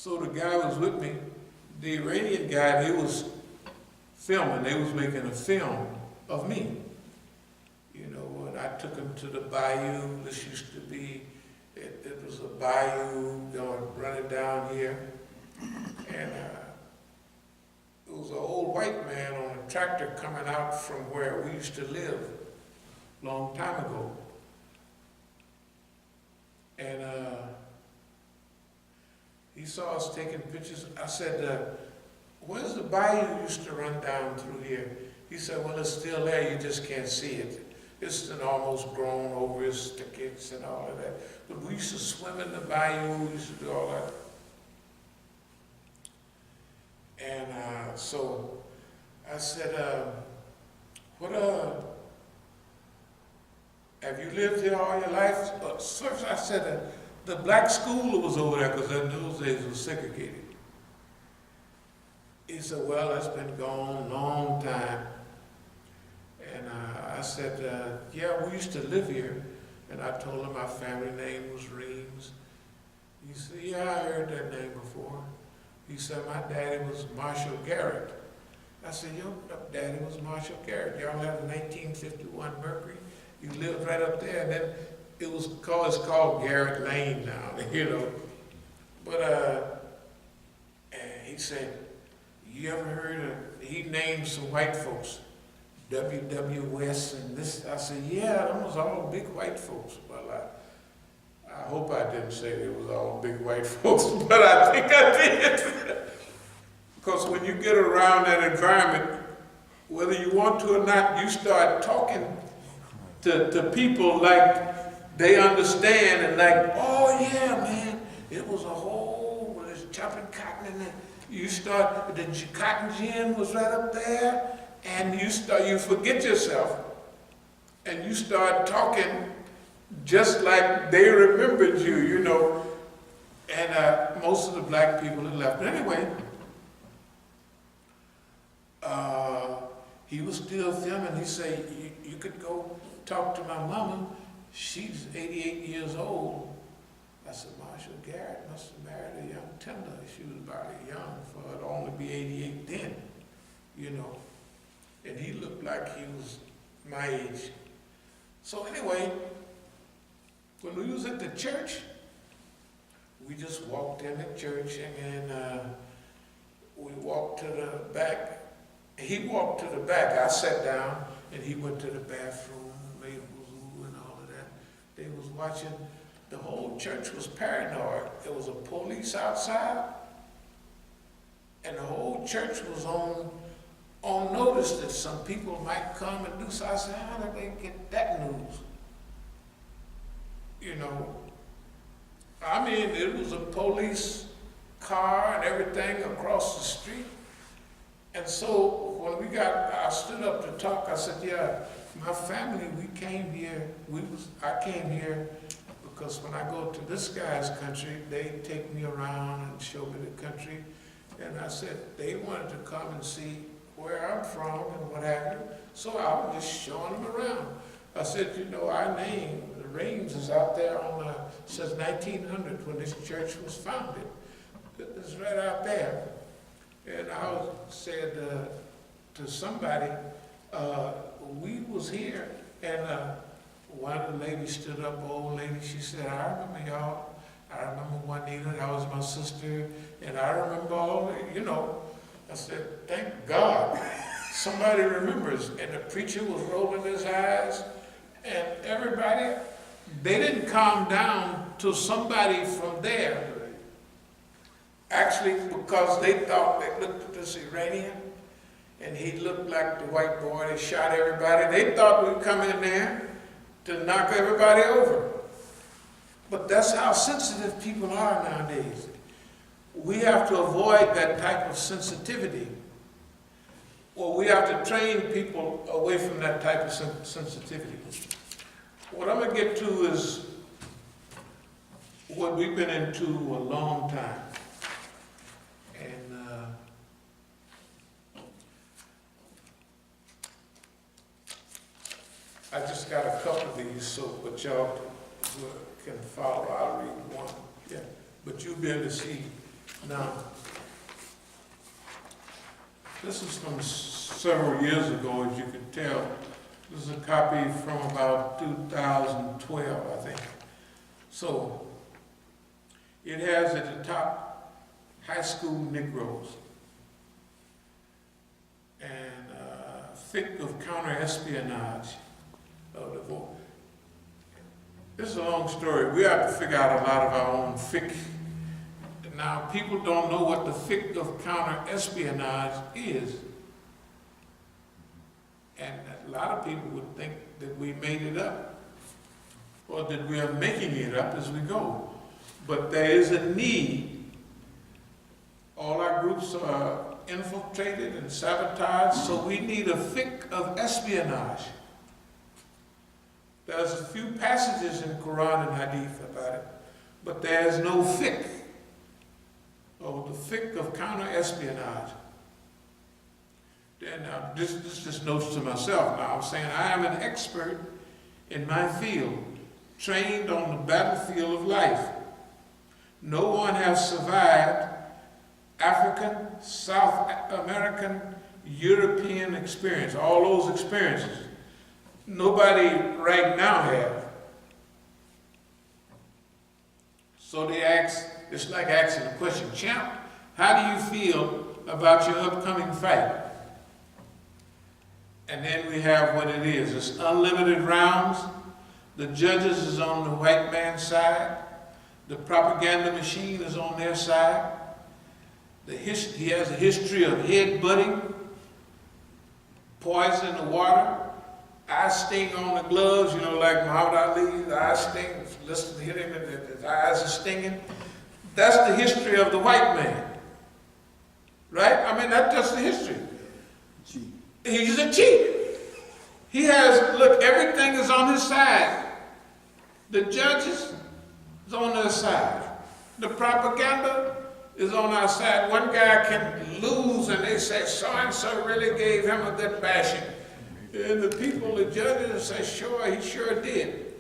So the guy was with me, the Iranian guy, they was filming, they was making a film of me. You know, and I took him to the bayou. This used to be, it was a bayou going running down here. And it was an old white man on a tractor coming out from where we used to live a long time ago. And he saw us taking pictures. I said, where's the bayou used to run down through here? He said, well, it's still there, you just can't see it. It's almost grown over its thickets and all of that. But we used to swim in the bayou, we used to do all that. And so I said, have you lived here all your life? First I said, the black school was over there, because in those days it was segregated. He said, well, that's been gone a long time. And I said, yeah, we used to live here. And I told him my family name was Reams. He said, yeah, I heard that name before. He said, my daddy was Marshall Garrett. I said, your daddy was Marshall Garrett. Y'all had a 1951 Mercury. You lived right up there. And then it's called Garrett Lane now, you know. But and he said, you ever heard of, he named some white folks, W.W. West and this. I said, yeah, them was all big white folks. Well, I hope I didn't say they was all big white folks, but I think I did. Because when you get around that environment, whether you want to or not, you start talking to people like they understand and like, oh yeah, man, it was a whole, when it's chopping cotton in there. You start, the cotton gin was right up there, and you forget yourself, and you start talking just like they remembered you, you know. And most of the black people had left. But anyway, he was still filming. He said, you could go talk to my mama. She's 88 years old. I said, Marshall Garrett must have married a young tender. She was about young for her to only be 88 then, you know. And he looked like he was my age. So anyway, when we was at the church, we just walked in the church, and then we walked to the back. He walked to the back. I sat down, and he went to the bathroom, made a woo and all of that. They was watching. The whole church was paranoid. There was a police outside, and the whole church was on notice that some people might come and do so. I said, how did they get that news? You know, I mean, it was a police car and everything across the street. And so when I stood up to talk, I said, yeah, my family, we came here, I came here because when I go to this guy's country, they take me around and show me the country. And I said, they wanted to come and see where I'm from and what have you. So I was just showing them around. I said, you know, our name, the Reams, is out there on, since 1900 when this church was founded. It's right out there. And I said to somebody, we was here, and one of the ladies stood up, old lady, she said, I remember y'all. I remember Juanita, that was my sister, and I remember all, you know. I said, thank God, somebody remembers. And the preacher was rolling his eyes, and everybody, they didn't calm down till somebody from there, actually, because they thought, they looked at this Iranian, and he looked like the white boy, they shot everybody. They thought we'd come in there to knock everybody over. But that's how sensitive people are nowadays. We have to avoid that type of sensitivity, or we have to train people away from that type of sensitivity. What I'm going to get to is what we've been into a long time. And I just got a couple of these, so but y'all can follow. I'll read one. Yeah, but you'll be able to see Now, this is from several years ago, as you can tell. This is a copy from about 2012, I think. So, it has at the top, high school Negroes. And Fiqh of counter-espionage of the vote. This is a long story. We have to figure out a lot of our own fiqh. Now, people don't know what the fiqh of counter-espionage is. And a lot of people would think that we made it up, or that we are making it up as we go. But there is a need. All our groups are infiltrated and sabotaged, so we need a fiqh of espionage. There's a few passages in Quran and Hadith about it, but there's no fiqh. Oh, the fiqh of counter-espionage. Then this just notes to myself now. I'm saying I am an expert in my field, trained on the battlefield of life. No one has survived African, South American, European experience, all those experiences. Nobody right now have. So they ask, it's like asking the question, champ, how do you feel about your upcoming fight? And then we have what it is. It's unlimited rounds. The judges is on the white man's side. The propaganda machine is on their side. He has a history of head-butting, poison in the water, eye sting on the gloves, you know, like Muhammad Ali, the eye sting, listen to hit him and his eyes are stinging. That's the history of the white man. Right? I mean, that's just the history. He's a cheat. He has, look, everything is on his side. The judges is on their side. The propaganda is on our side. One guy can lose and they say, so-and-so really gave him a good bashing. And the people, the judges say, sure, he sure did.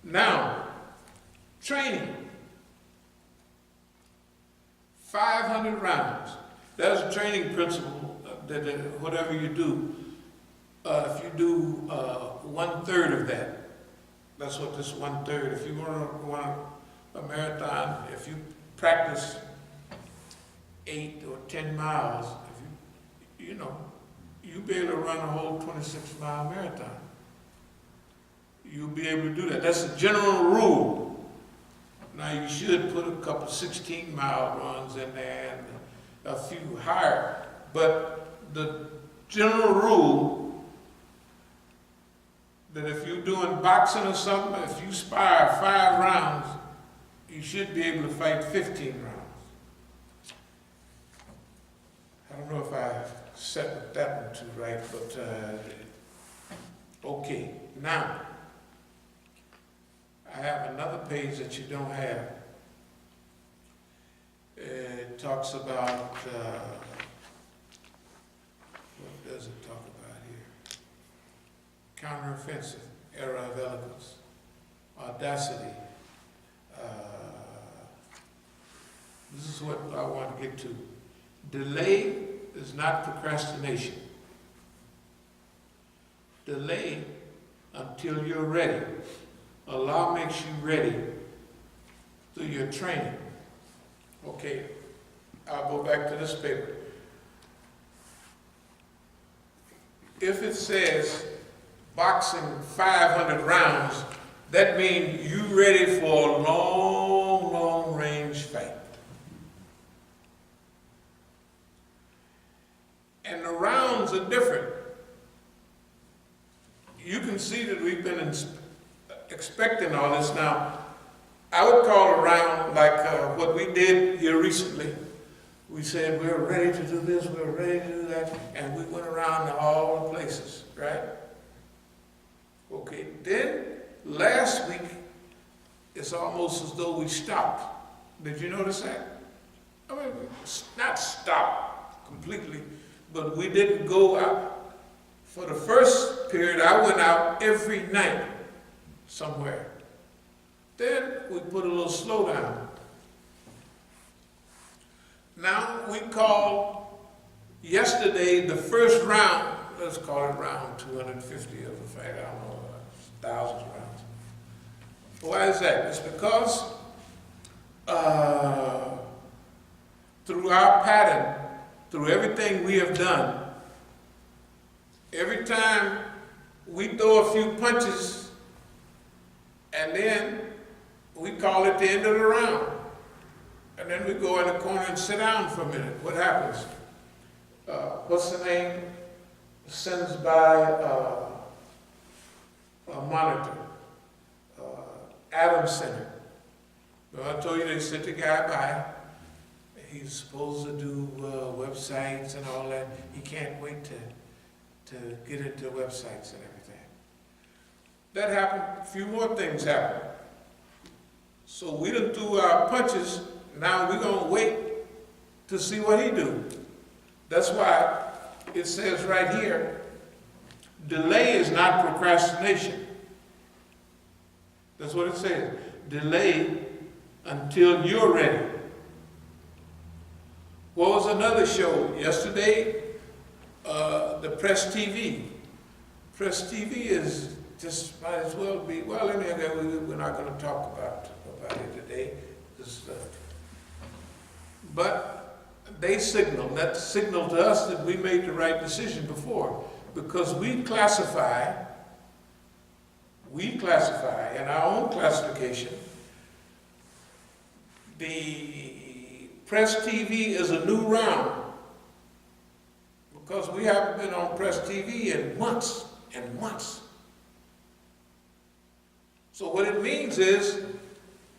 Now, training. 500 rounds. That's a training principle that whatever you do, if you do 1/3 of that, that's what this 1/3, if you want a marathon, if you practice 8 or 10 miles, if you'll be able to run a whole 26-mile marathon. You'll be able to do that. That's a general rule. Now you should put a couple 16-mile runs in there and a few higher. But the general rule that if you're doing boxing or something, if you spar 5 rounds, you should be able to fight 15 rounds. I don't know if I set that one too right, but okay. Now, I have another page that you don't have. It talks about, what does it talk about here? Counteroffensive, era of eloquence, audacity. This is what I want to get to. Delay is not procrastination. Delay until you're ready. Allah makes you ready through your training. Okay, I'll go back to this paper. If it says boxing 500 rounds, that means you ready for a long, long range fight. And the rounds are different. You can see that we've been expecting all this. Now, I would call a round like what we did here recently. We said we're ready to do this, we're ready to do that, and we went around to all the places, right? Okay, then last week, it's almost as though we stopped. Did you notice that? I mean, not stop completely, but we didn't go out. For the first period, I went out every night somewhere. Then we put a little slowdown. Now we call yesterday the first round, let's call it round 250 of the fight, I don't know, thousands of rounds. Why is that? It's because through our pattern, through everything we have done, every time we throw a few punches and then we call it the end of the round. And then we go in the corner and sit down for a minute. What happens? What's the name? Sends by a monitor. Adam Center. Well, I told you they sent the guy by. He's supposed to do websites and all that. He can't wait to get into websites and everything. That happened. A few more things happened. So we done threw our punches. Now we're going to wait to see what he do. That's why it says right here, delay is not procrastination. That's what it says. Delay until you're ready. What was another show yesterday? The Press TV. Press TV is just might as well be, well, we're not going to talk about it today. But they that signaled to us that we made the right decision before, because we classify in our own classification, the Press TV is a new round, because we haven't been on Press TV in months and months. So what it means is,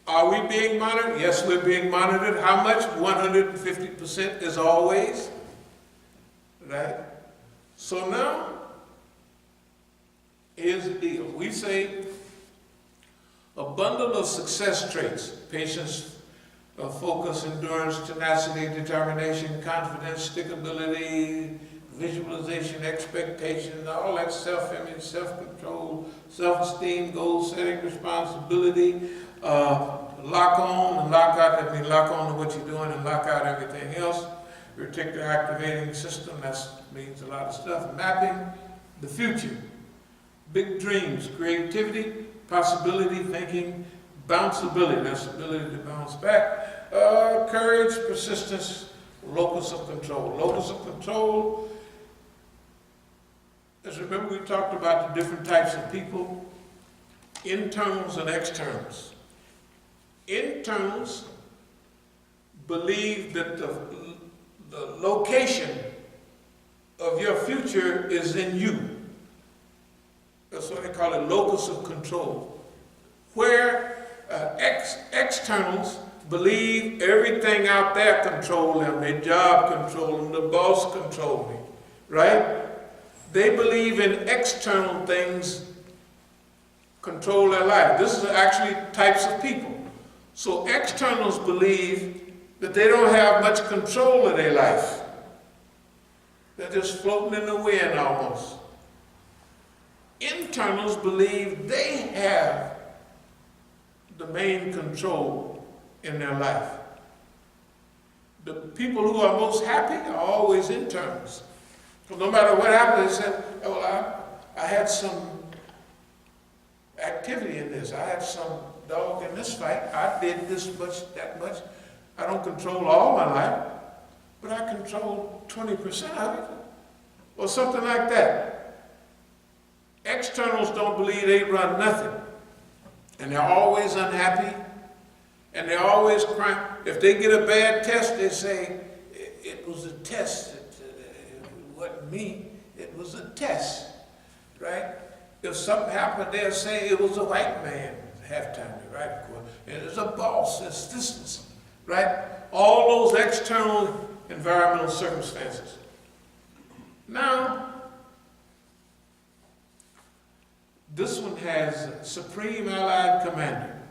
are we being monitored? Yes, we're being monitored. How much? 150% as always. Right? So now, here's the deal. We say a bundle of success traits: patience, focus, endurance, tenacity, determination, confidence, stickability, visualization, expectation, all that self-image, self-control, self-esteem, goal-setting, responsibility, lock on and lock out. That means lock on to what you're doing and lock out everything else. Reticular activating system, that means a lot of stuff. Mapping the future. Big dreams, creativity, possibility thinking, bounceability, that's the ability to bounce back. Courage, persistence, locus of control. Locus of control, as remember we talked about the different types of people, internals and externals. Internals believe that the location of your future is in you. That's what they call it, locus of control. Where externals believe everything out there control them, their job control them, the boss control me, right? They believe in external things control their life. This is actually types of people. So externals believe that they don't have much control of their life. They're just floating in the wind almost. Internals believe they have the main control in their life. The people who are most happy are always internals. So no matter what happened, they said, oh, well, I had some activity in this. I had some dog in this fight. I did this much, that much. I don't control all my life, but I control 20% of it, or something like that. Externals don't believe they run nothing, and they're always unhappy, and they're always crying. If they get a bad test, they say, it was a test. It wasn't me. It was a test, right? If something happened, they'll say it was a white man halftime, right? It was a boss, it's this, right? All those external environmental circumstances. Now, this one has Supreme Allied Commander.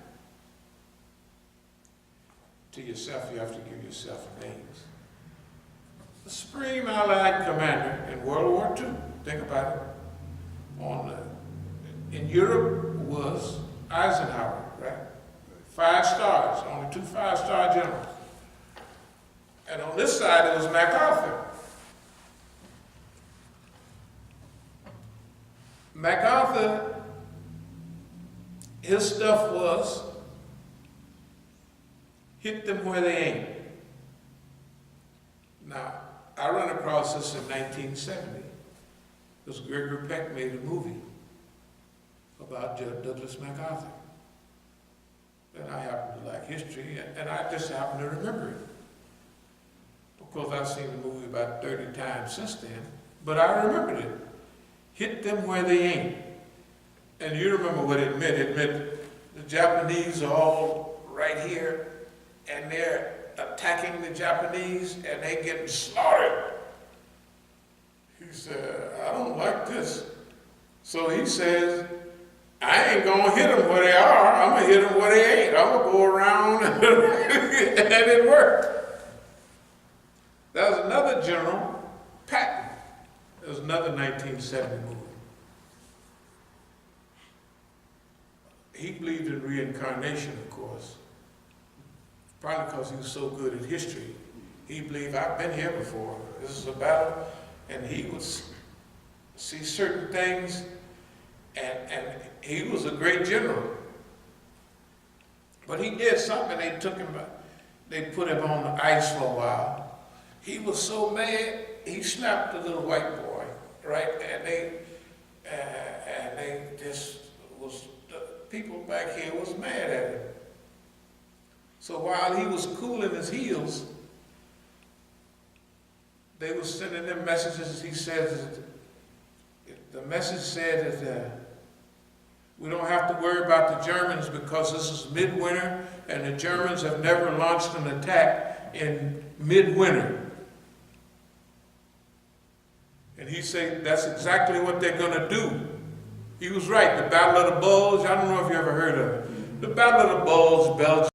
To yourself, you have to give yourself names. The Supreme Allied Commander in World War II, think about it, in Europe was Eisenhower, right? 5 stars, only 2 5-star generals. And on this side, it was MacArthur. MacArthur, his stuff was hit them where they ain't. Now, I run across this in 1970, because Gregory Peck made a movie about Judge Douglas MacArthur. And I happen to like history, and I just happen to remember it. Because I've seen the movie about 30 times since then, but I remembered it. Hit them where they ain't. And you remember what it meant. It meant the Japanese are all right here, and they're attacking the Japanese, and they getting slaughtered. He said, I don't like this. So he says, I ain't gonna hit them where they are, I'm gonna hit them where they ain't. I'm gonna go around, and it worked. That was another general, Patton. It was another 1970 movie. He believed in reincarnation, of course. Probably because he was so good at history. He believed, I've been here before. This is a battle. And he would see certain things, and he was a great general. But he did something, they put him on the ice for a while. He was so mad, he slapped the little white boy, right? And they just was, the people back here was mad at him. So while he was cooling his heels, they were sending them messages. He says, the message said that we don't have to worry about the Germans because this is midwinter and the Germans have never launched an attack in midwinter. And he said that's exactly what they're going to do. He was right. The Battle of the Bulge, I don't know if you ever heard of it. The Battle of the Bulge, Belgium.